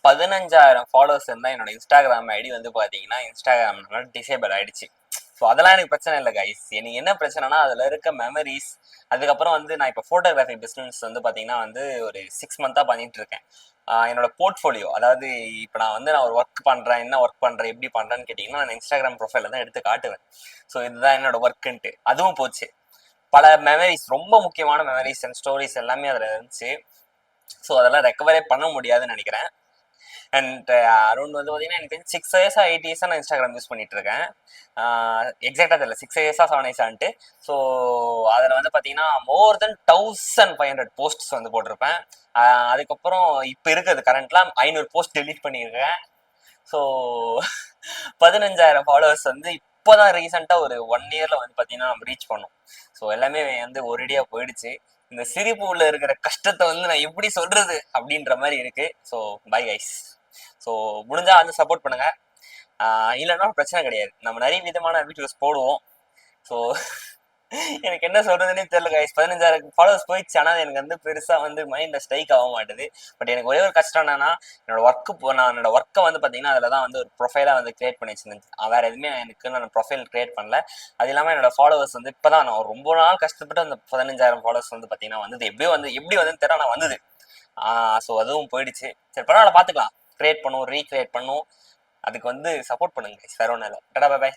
15,000 followers இருந்தால் என்னோட Instagram ID வந்து பார்த்தீங்கன்னா இன்ஸ்டாகிராம்னால டிசேபிள் ஆயிடுச்சு. ஸோ அதெல்லாம் எனக்கு பிரச்சனை இல்லை கைஸ். எனக்கு என்ன பிரச்சனைனா அதில் இருக்க மெமரிஸ். அதுக்கப்புறம் வந்து நான் இப்போ ஃபோட்டோகிராஃபி பிஸ்னஸ் வந்து பார்த்தீங்கன்னா வந்து ஒரு 6 மந்த்தாக பண்ணிட்டு இருக்கேன். என்னோட போர்ட்ஃபோலியோ, அதாவது இப்போ நான் ஒரு ஒர்க் பண்ணுறேன், என்ன ஒர்க் பண்ணுறேன், எப்படி பண்ணுறேன்னு கேட்டிங்கன்னா நான் இன்ஸ்டாகிராம் ப்ரொஃபைலில் தான் எடுத்து காட்டுவேன். ஸோ இதுதான் என்னோட ஒர்க்குன்ட்டு. அதுவும் போச்சு. பல மெமரிஸ், ரொம்ப முக்கியமான மெமரிஸ் அண்ட் ஸ்டோரிஸ் எல்லாமே அதில் இருந்துச்சு. ஸோ அதெல்லாம் ரெக்கவரே பண்ண முடியாதுன்னு நினைக்கிறேன். அண்ட் அரௌண்ட் வந்து பார்த்தீங்கன்னா எனக்கு 6 இயர்ஸா 8 இயர்ஸாக நான் இன்ஸ்டாகிராம் யூஸ் பண்ணிட்டு இருக்கேன். எக்ஸாக்டாக தெரியல 6 இயர்ஸா 7 இயர்ஸான்ட்டு. ஸோ அதில் வந்து பார்த்தீங்கன்னா மோர் தென் 1500 போஸ்ட்ஸ் வந்து போட்டிருப்பேன். அதுக்கப்புறம் இப்போ இருக்கிறது கரண்ட்லாம் 500 போஸ்ட் டெலீட் பண்ணியிருக்கேன். ஸோ 15,000 ஃபாலோவர்ஸ் வந்து இப்போதான் ரீசெண்டாக ஒரு 1 இயரில் வந்து பார்த்தீங்கன்னா நம்ம ரீச் பண்ணோம். ஸோ எல்லாமே வந்து ஒரேடியாக போயிடுச்சு. இந்த சிரிப்புல இருக்கிற கஷ்டத்தை வந்து நான் எப்படி சொல்றது அப்படின்ற மாதிரி இருக்கு. So bye guys. ஸோ முடிஞ்சா வந்து சப்போர்ட் பண்ணுங்க. இல்லைன்னா பிரச்சனை கிடையாது, நம்ம நிறைய விதமான வீடியோஸ் போடுவோம். ஸோ எனக்கு என்ன சொல்றதுன்னே தெரியல கைஸ். 15,000 ஃபாலோவர்ஸ் போயிடுச்சு. ஆனால் எனக்கு வந்து பெருசா வந்து மைண்ட்ல ஸ்ட்ரைக் ஆக மாட்டுது. பட் எனக்கு ஒரே ஒரு கஷ்டம் என்னன்னா, நான் என்னோட ஒர்க்கை வந்து பார்த்தீங்கன்னா அதில் தான் வந்து ஒரு ப்ரொஃபைலாக வந்து கிரியேட் பண்ணி வச்சிருந்தேன். வேற எதுவுமே எனக்கு நான் ப்ரொஃபைல் கிரியேட் பண்ணல. அது இல்லாமல் என்னோட ஃபாலோவர்ஸ் வந்து இப்போதான் நான் ரொம்ப நாள் கஷ்டப்பட்டு அந்த 15,000 ஃபாலோவர்ஸ் வந்து பார்த்தீங்கன்னா வந்தது. எப்படி வந்து தெரியல, நான் வந்தது. ஸோ அதுவும் போயிடுச்சு. சரி பரவாயில்ல, பார்த்துக்கலாம். கிரியேட் பண்ணுவோம், ரீக்ரியேட் பண்ணுவோம். அதுக்கு வந்து சப்போர்ட் பண்ணுங்க கைஸ். வேற ஒன்றும் இல்லை. Tata bye by.